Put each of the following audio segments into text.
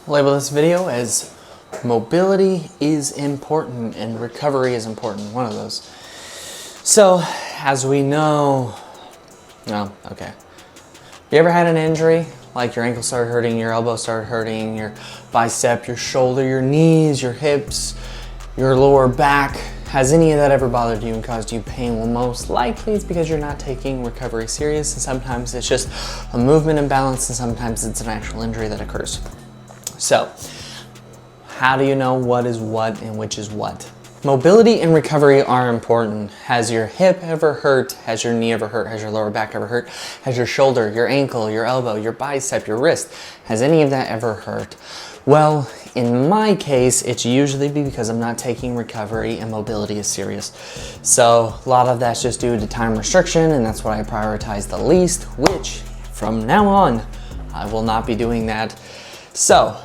Label this video as mobility is important and recovery is important, one of those. So, as we know, you ever had an injury? Like your ankle started hurting, your elbow started hurting, your bicep, your shoulder, your knees, your hips, your lower back. Has any of that ever bothered you and caused you pain? Well, most likely it's because you're not taking recovery serious, and sometimes it's just a movement imbalance, and sometimes it's an actual injury that occurs. So, how do you know what is what and which is what? Mobility and recovery are important. Has your hip ever hurt? Has your knee ever hurt? Has your lower back ever hurt? Has your shoulder, your ankle, your elbow, your bicep, your wrist, has any of that ever hurt? Well, in my case, it's usually because I'm not taking recovery and mobility is serious. So a lot of that's just due to time restriction, and that's what I prioritize the least, which from now on, I will not be doing that. So,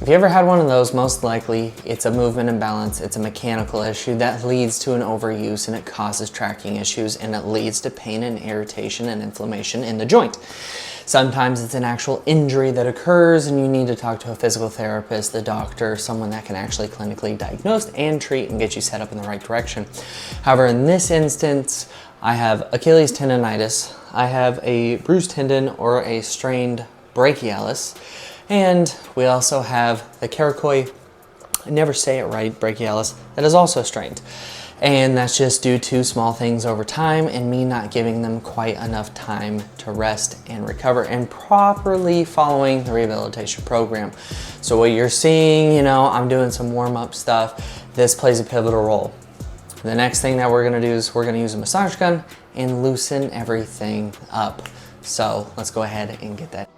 if you ever had one of those, most likely it's a movement imbalance, it's a mechanical issue that leads to an overuse, and it causes tracking issues, and it leads to pain and irritation and inflammation in the joint. Sometimes it's an actual injury that occurs and you need to talk to a physical therapist, the doctor, someone that can actually clinically diagnose and treat and get you set up in the right direction. However, in this instance, I have Achilles tendonitis, I have a bruised tendon or a strained brachialis, and we also have the coracoid, I never say it right, brachialis, that is also strained. And that's just due to small things over time and me not giving them quite enough time to rest and recover and properly following the rehabilitation program. So what you're seeing, I'm doing some warm-up stuff. This plays a pivotal role. The next thing that we're gonna do is we're gonna use a massage gun and loosen everything up. So let's go ahead and get that.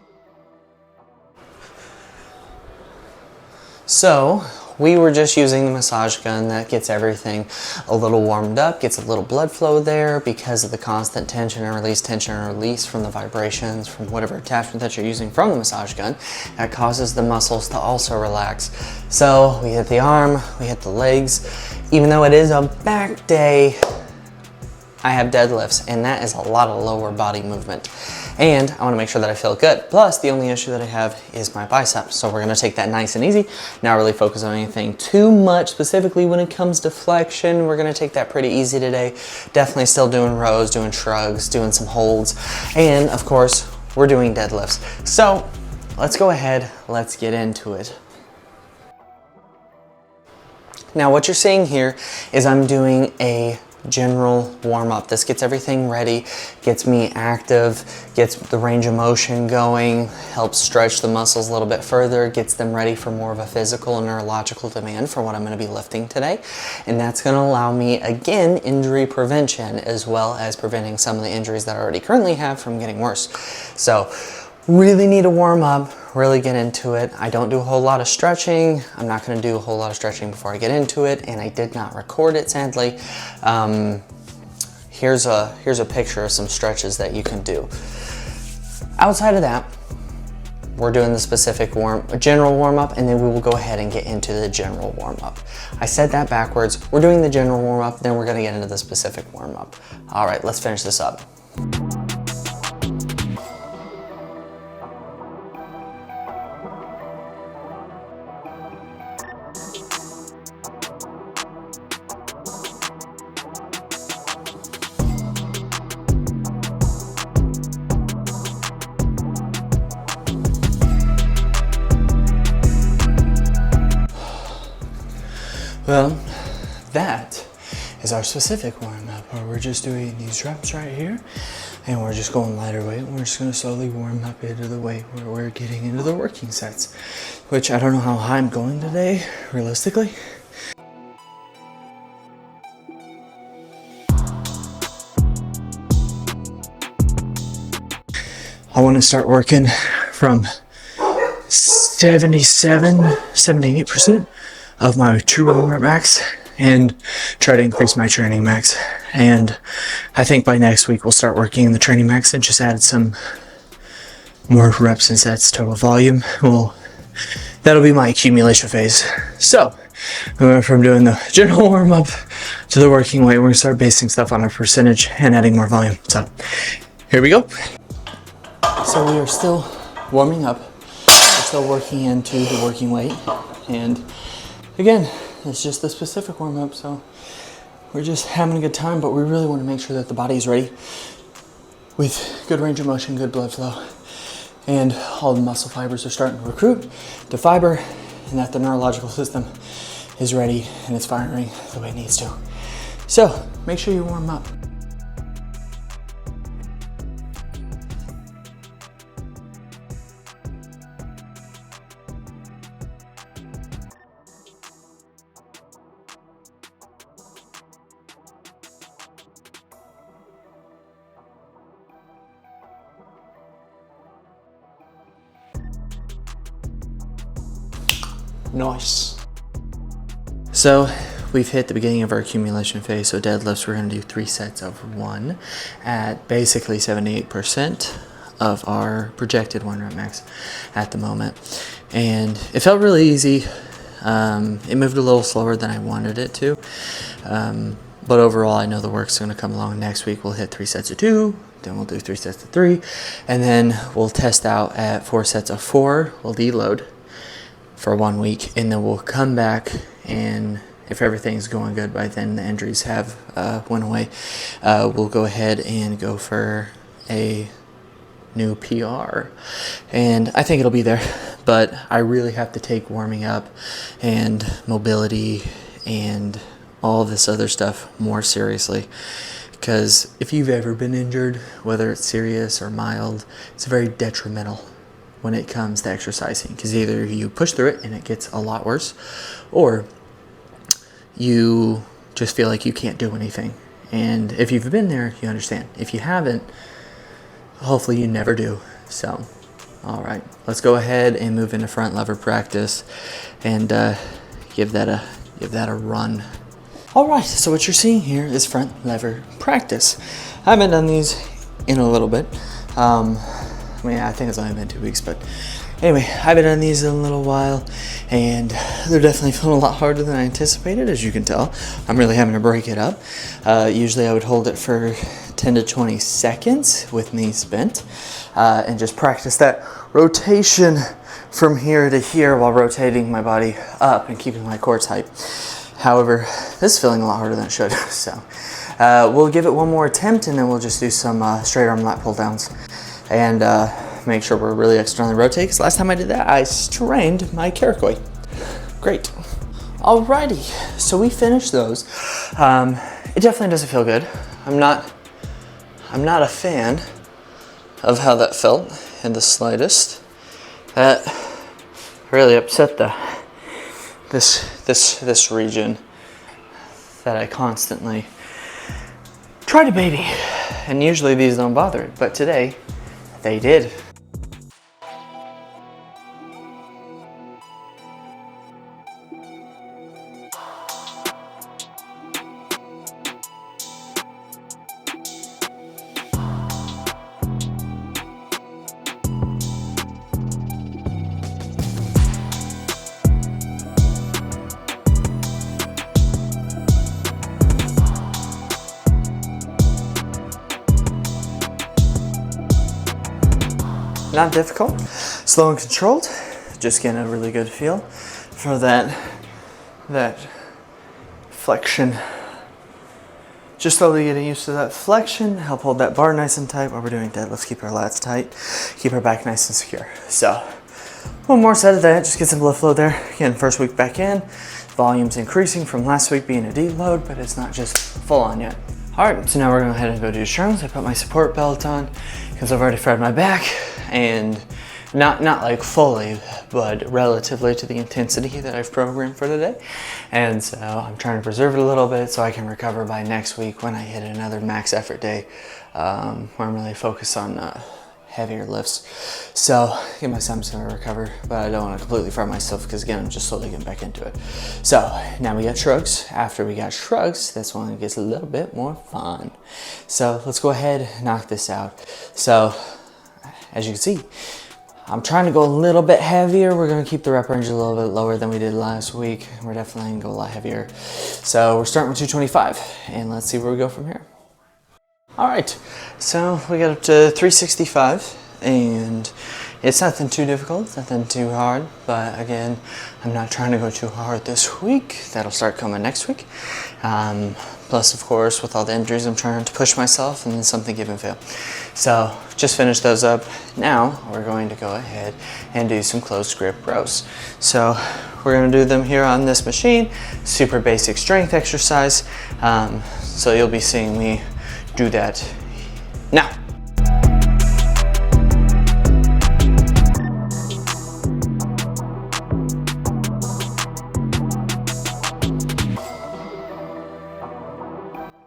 So we were just using the massage gun that gets everything a little warmed up, gets a little blood flow there because of the constant tension and release from the vibrations from whatever attachment that you're using from the massage gun. That causes the muscles to also relax. So we hit the arm, we hit the legs. Even though it is a back day, I have deadlifts, and that is a lot of lower body movement. And I wanna make sure that I feel good. Plus, the only issue that I have is my biceps. So we're gonna take that nice and easy, not really focus on anything too much specifically when it comes to flexion. We're gonna take that pretty easy today. Definitely still doing rows, doing shrugs, doing some holds. And of course, we're doing deadlifts. So let's go ahead, let's get into it. Now what you're seeing here is I'm doing a general warm-up. This gets everything ready, gets me active, gets the range of motion going, helps stretch the muscles a little bit further, gets them ready for more of a physical and neurological demand for what I'm going to be lifting today. And that's going to allow me, again, injury prevention, as well as preventing some of the injuries that I already currently have from getting worse. So really need to warm up, really get into it. I don't do a whole lot of stretching. I'm not gonna do a whole lot of stretching before I get into it, and I did not record it, sadly. Here's a picture of some stretches that you can do. Outside of that, we're doing the specific general warm-up, and then we will go ahead and get into the general warm-up. I said that backwards. We're doing the general warm-up, then we're gonna get into the specific warm-up. All right, let's finish this up. Well, that is our specific warm-up, where we're just doing these reps right here, and we're just going lighter weight, and we're just gonna slowly warm up into the weight where we're getting into the working sets, which I don't know how high I'm going today, realistically. I wanna start working from 78% of my true warm-up max and try to increase my training max. And I think by next week we'll start working in the training max and just add some more reps and sets, total volume. That'll be my accumulation phase. So we went from doing the general warm-up to the working weight. We're gonna start basing stuff on a percentage and adding more volume. So here we go. So we are still warming up. We're also working into the working weight. And again, it's just the specific warm-up, so we're just having a good time, but we really want to make sure that the body is ready with good range of motion, good blood flow, and all the muscle fibers are starting to recruit to fiber, and that the neurological system is ready and it's firing the way it needs to. So make sure you warm up. Nice. So we've hit the beginning of our accumulation phase. So deadlifts, we're gonna do 3 sets of 1 at basically 78% of our projected 1 rep max at the moment. And it felt really easy. It moved a little slower than I wanted it to. But overall, I know the work's gonna come along. Next week, we'll hit 3 sets of 2, then we'll do 3 sets of 3, and then we'll test out at 4 sets of 4. We'll deload for 1 week, and then we'll come back, and if everything's going good by then, the injuries have went away, we'll go ahead and go for a new PR, and I think it'll be there. But I really have to take warming up and mobility and all this other stuff more seriously, because if you've ever been injured, whether it's serious or mild, it's very detrimental when it comes to exercising, because either you push through it and it gets a lot worse, or you just feel like you can't do anything. And if you've been there, you understand. If you haven't, hopefully you never do. So, all right, let's go ahead and move into front lever practice and give that a run. All right, so what you're seeing here is front lever practice. I haven't done these in a little bit. I think it's only been 2 weeks, but anyway, I've been on these in a little while, and they're definitely feeling a lot harder than I anticipated, as you can tell. I'm really having to break it up. Usually I would hold it for 10 to 20 seconds with knees bent, and just practice that rotation from here to here while rotating my body up and keeping my core tight. However, this is feeling a lot harder than it should, so we'll give it one more attempt, and then we'll just do some straight arm lat pull downs. And make sure we're really externally rotated, because last time I did that, I strained my caracoid. Great. Alrighty, so we finished those. It definitely doesn't feel good. I'm not a fan of how that felt in the slightest. That really upset this region that I constantly try to baby. And usually these don't bother it, but today, they did. Not difficult, slow and controlled, just getting a really good feel for that flexion. Just slowly getting used to that flexion, help hold that bar nice and tight while we're doing deadlifts, keep our lats tight, keep our back nice and secure. So, one more set of that, just get some blood flow there. Again, first week back in, volume's increasing from last week being a deload, but it's not just full on yet. All right, so now we're gonna go ahead and go do strings. I put my support belt on because I've already fried my back, and not like fully, but relatively to the intensity that I've programmed for today. And so I'm trying to preserve it a little bit so I can recover by next week when I hit another max effort day, where I'm really focused on heavier lifts. So give myself some to recover, but I don't want to completely fry myself because again, I'm just slowly getting back into it. So now we got shrugs. After we got shrugs, this one gets a little bit more fun. So let's go ahead and knock this out. So as you can see, I'm trying to go a little bit heavier. We're gonna keep the rep range a little bit lower than we did last week. We're definitely gonna go a lot heavier. So we're starting with 225 and let's see where we go from here. All right, so we got up to 365 and It's nothing too difficult, it's nothing too hard, but again, I'm not trying to go too hard this week. That'll start coming next week. Plus, of course, with all the injuries, I'm trying to push myself and then something give and fail. So just finished those up. Now we're going to go ahead and do some closed grip rows. So we're going to do them here on this machine. Super basic strength exercise. So you'll be seeing me do that now.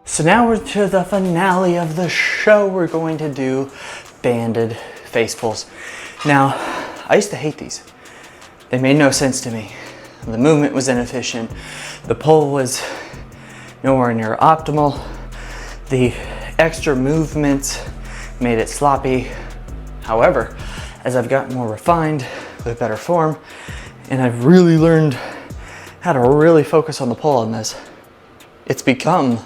So now we're to the finale of the show. We're going to do banded face pulls. Now, I used to hate these. They made no sense to me. The movement was inefficient. The pull was nowhere near optimal. The extra movements made it sloppy. However, as I've gotten more refined with better form, and I've really learned how to really focus on the pull on this, it's become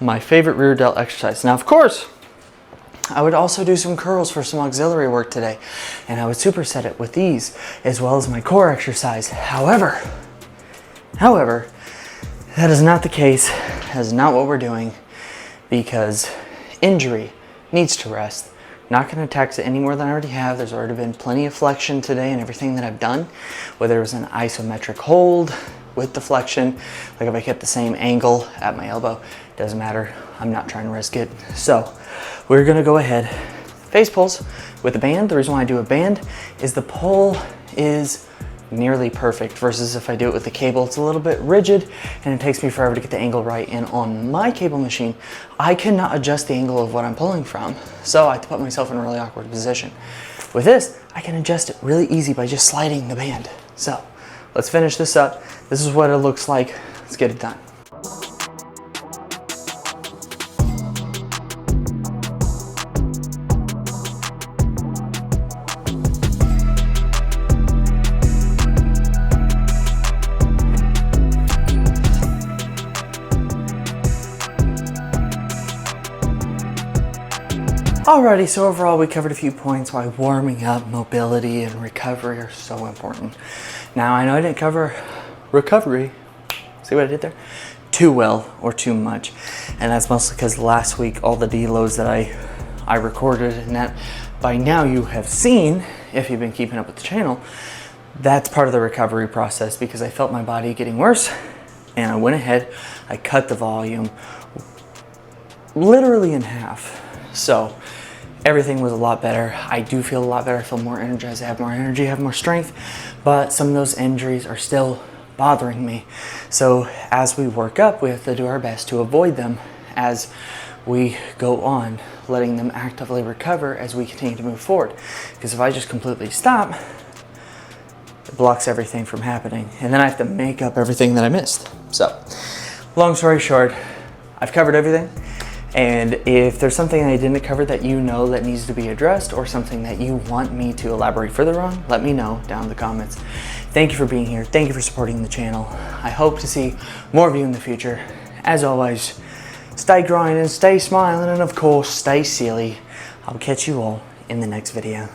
my favorite rear delt exercise. Now, of course, I would also do some curls for some auxiliary work today, and I would superset it with these as well as my core exercise. However, that is not the case. That is not what we're doing, because injury needs to rest. Not going to tax it any more than I already have. There's already been plenty of flexion today and everything that I've done, whether it was an isometric hold with the flexion, like if I kept the same angle at my elbow, doesn't matter. I'm not trying to risk it. So we're gonna go ahead, face pulls with a band. The reason why I do a band is the pull is nearly perfect versus if I do it with the cable, it's a little bit rigid and it takes me forever to get the angle right. And on my cable machine, I cannot adjust the angle of what I'm pulling from. So I have to put myself in a really awkward position. With this, I can adjust it really easy by just sliding the band. So let's finish this up. This is what it looks like. Let's get it done. Alrighty, so overall we covered a few points why warming up, mobility, and recovery are so important. Now I know I didn't cover recovery, see what I did there? Too well or too much. And that's mostly because last week all the deloads that I recorded and that by now you have seen, if you've been keeping up with the channel, that's part of the recovery process because I felt my body getting worse and I went ahead, I cut the volume literally in half. So everything was a lot better. I do feel a lot better. I feel more energized. I have more energy, I have more strength, but some of those injuries are still bothering me. So as we work up, we have to do our best to avoid them as we go on, letting them actively recover as we continue to move forward. Because if I just completely stop, it blocks everything from happening. And then I have to make up everything that I missed. So long story short, I've covered everything. And if there's something I didn't cover that you know that needs to be addressed or something that you want me to elaborate further on, let me know down in the comments. Thank you for being here. Thank you for supporting the channel. I hope to see more of you in the future. As always, stay grinding, stay smiling, and of course, stay silly. I'll catch you all in the next video.